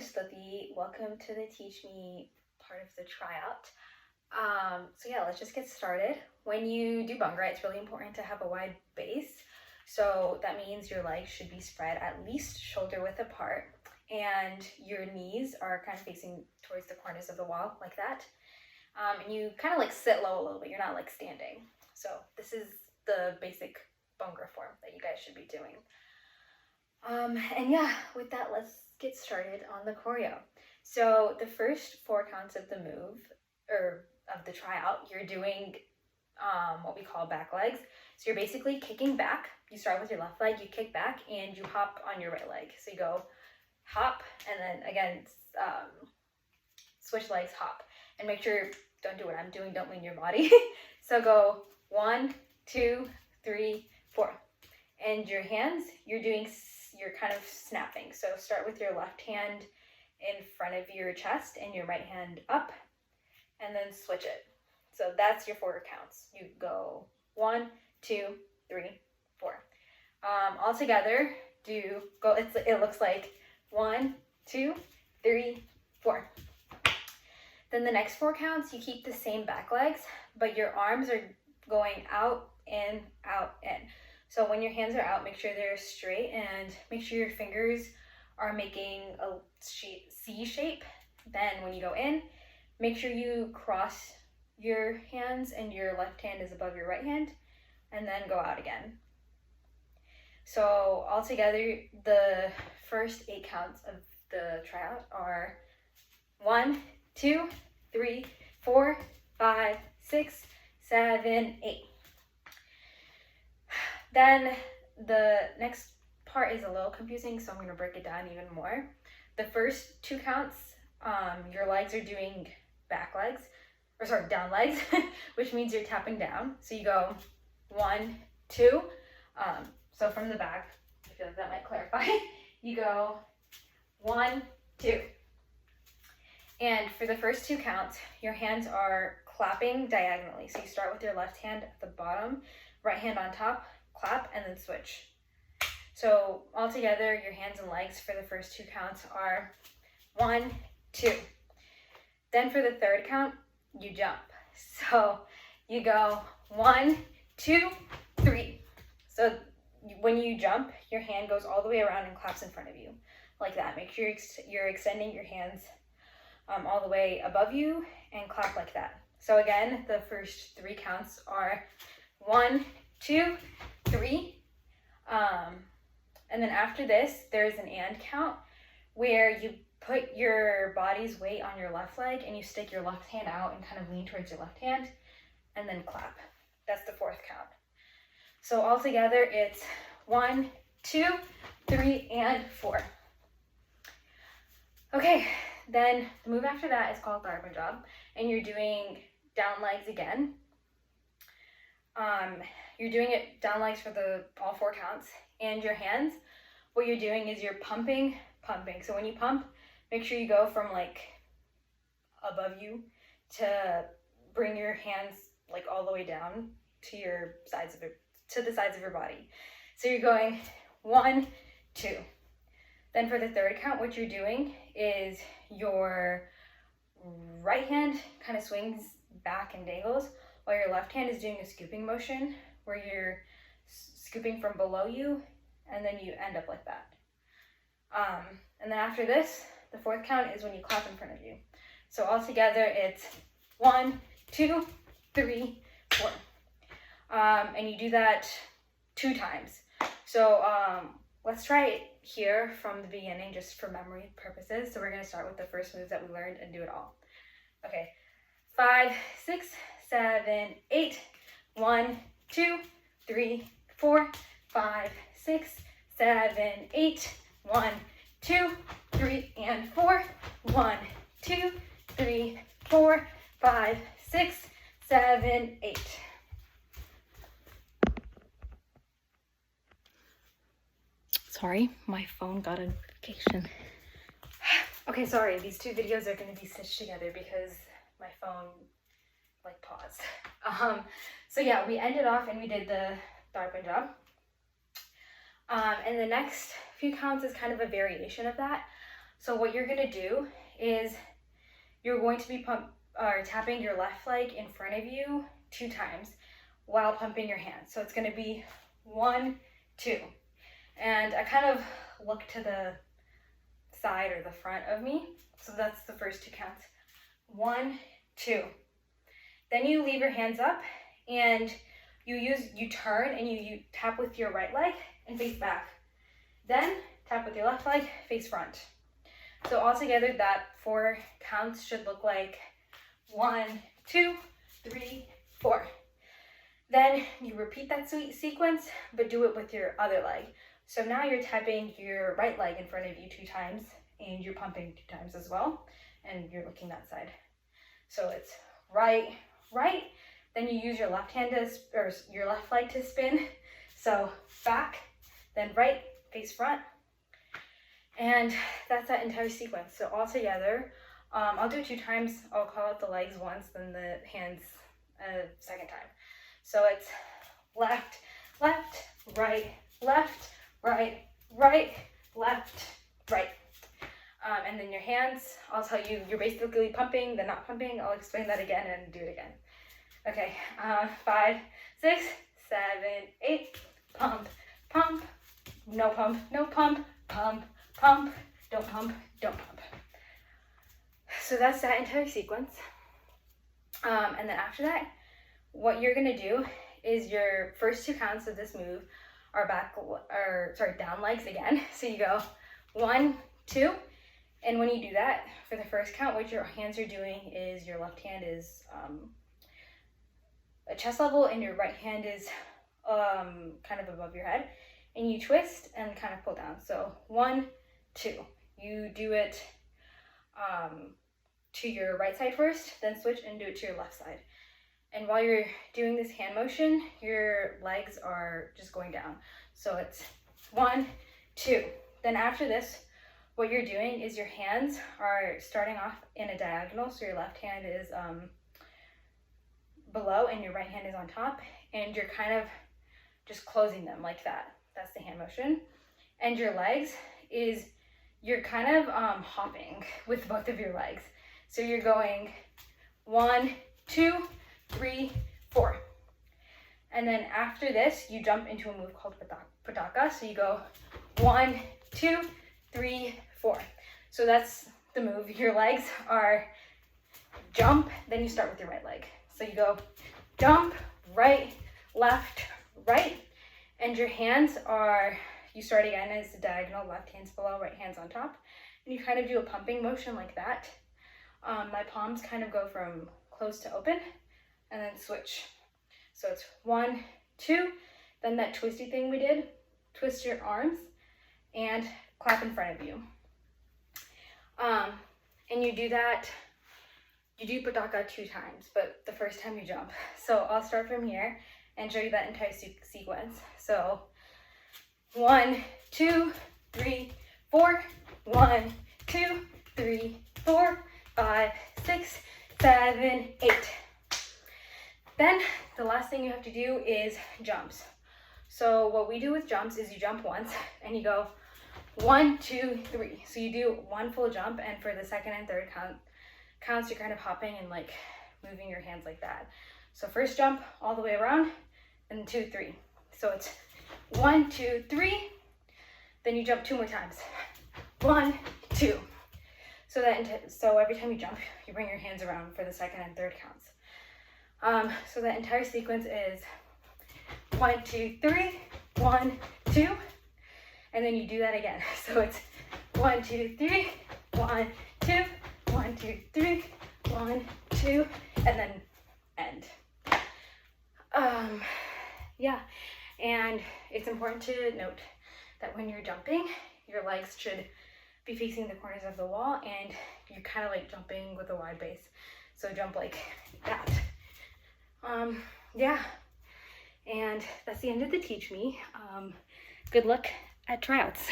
Stuti. Welcome to the Teach Me part of the tryout. So yeah, let's just get started. When you do Bhangra, it's really important to have a wide base. So that means your legs should be spread at least shoulder width apart, and your knees are kind of facing towards the corners of the wall like that. And you kind of like sit low a little bit. You're not like standing. So this is the basic Bhangra form that you guys should be doing. And yeah, with that, let's get started on the choreo. So the first 4 counts of the move, or of the tryout, you're doing what we call back legs. So you're basically kicking back. You start with your left leg, you kick back, and you hop on your right leg. So you go hop, and then again, switch legs, hop. And make sure, don't do what I'm doing, don't lean your body. So go 1, 2, 3, 4. And your hands, you're kind of snapping. So start with your left hand in front of your chest and your right hand up, and then switch it. So that's your 4 counts. You go 1, 2, 3, 4. All together, it looks like 1, 2, 3, 4. Then the next 4 counts, you keep the same back legs, but your arms are going out, in, out, in. So when your hands are out, make sure they're straight and make sure your fingers are making a C shape. Then when you go in, make sure you cross your hands and your left hand is above your right hand, and then go out again. So altogether, the first 8 counts of the tryout are 1, 2, 3, 4, 5, 6, 7, 8. Then the next part is a little confusing, so I'm going to break it down even more. The first 2 counts, your legs are doing down legs, which means you're tapping down. So you go 1, 2. So from the back, I feel like that might clarify. You go 1, 2. And for the first 2 counts, your hands are clapping diagonally. So you start with your left hand at the bottom, right hand on top, clap, and then switch. So altogether, your hands and legs for the first 2 counts are 1, 2. Then for the 3rd count, you jump. So you go 1, 2, 3. So when you jump, your hand goes all the way around and claps in front of you, like that. Make sure you're extending your hands all the way above you and clap like that. So again, the first 3 counts are 1, 2, 3. And then after this, there's an and count where you put your body's weight on your left leg and you stick your left hand out and kind of lean towards your left hand and then clap. That's the 4th count. So altogether, it's 1, 2, 3, and 4. Okay, then the move after that is called Tryout, and you're doing down legs again. You're doing it down legs for all 4 counts, and your hands, what you're doing is you're pumping. So when you pump, make sure you go from like above you to bring your hands like all the way down to the sides of your body. So you're going 1, 2. Then for the 3rd count, what you're doing is your right hand kind of swings back and dangles, while your left hand is doing a scooping motion where you're scooping from below you, and then you end up like that. And then after this, the 4th count is when you clap in front of you. So altogether, it's 1, 2, 3, 4. And you do that 2 times. So let's try it here from the beginning, just for memory purposes. So we're going to start with the first moves that we learned and do it all. Okay, 5, 6, 7, 8. 1, 2, 3, 4, 5, 6, 7, 8. 1, 2, 3, and 4. 1, 2, 3, 4, 5, 6, 7, 8. Sorry, my phone got a notification. Okay, sorry, these 2 videos are going to be stitched together because my phone like paused. So yeah, we ended off and we did the Tryout. And the next few counts is kind of a variation of that. So what you're gonna do is you're going to be tapping your left leg in front of you 2 times while pumping your hands. So it's gonna be 1, 2. And I kind of look to the side or the front of me. So that's the first 2 counts. 1, 2. Then you leave your hands up and you turn and you tap with your right leg and face back. Then tap with your left leg, face front. So altogether that 4 counts should look like 1, 2, 3, 4. Then you repeat that sequence, but do it with your other leg. So now you're tapping your right leg in front of you 2 times and you're pumping 2 times as well. And you're looking that side. So it's right, right. Then you use your left hand or your left leg to spin. So back, then right, face front. And that's that entire sequence. So all together, I'll do it 2 times. I'll call out the legs once, then the hands a second time. So it's left, left, right, left, right, right, left, right. And then your hands, I'll tell you, you're basically pumping, then not pumping. I'll explain that again and do it again. Okay, 5, 6, 7, 8, pump, pump, no pump, no pump, pump, pump, don't pump, don't pump. So that's that entire sequence. And then after that, what you're gonna do is your first 2 counts of this move are down legs again. So you go 1, 2, and when you do that, for the first count, what your hands are doing is your left hand is at chest level and your right hand is kind of above your head, and you twist and kind of pull down. So 1, 2. You do it to your right side first, then switch and do it to your left side. And while you're doing this hand motion, your legs are just going down. So it's 1, 2. Then after this, what you're doing is your hands are starting off in a diagonal. So your left hand is below and your right hand is on top. And you're kind of just closing them like that. That's the hand motion. And your legs is, you're kind of hopping with both of your legs. So you're going 1, 2, 3, 4. And then after this, you jump into a move called Pataka. So you go 1, 2, 3, 4. So that's the move. Your legs are jump, then you start with your right leg. So you go jump, right, left, right. And your hands are, you start again as the diagonal, left hand's below, right hand's on top. And you kind of do a pumping motion like that. My palms kind of go from closed to open and then switch. So it's 1, 2, then that twisty thing we did, twist your arms and clap in front of you. And you do that, you do Pataka 2 times, but the first time you jump. So I'll start from here and show you that entire sequence. So 1, 2, 3, 4, 1, 2, 3, 4, 5, 6, 7, 8. Then the last thing you have to do is jumps. So what we do with jumps is you jump once and you go 1, 2, 3. So you do 1 full jump, and for the second and third counts, you're kind of hopping and like moving your hands like that. So first jump all the way around, and 2, 3. So it's 1, 2, 3. Then you jump 2 more times. 1, 2. So every time you jump, you bring your hands around for the second and third counts. So the entire sequence is 1, 2, 3, 1, 2, and then you do that again. So it's 1, 2, 3, 1, 2, 1, 2, 3, 1, 2, and then end. Yeah, and it's important to note that when you're jumping, your legs should be facing the corners of the wall, and you're kind of like jumping with a wide base. So jump like that. Yeah, and that's the end of the Teach Me. Good luck at tryouts.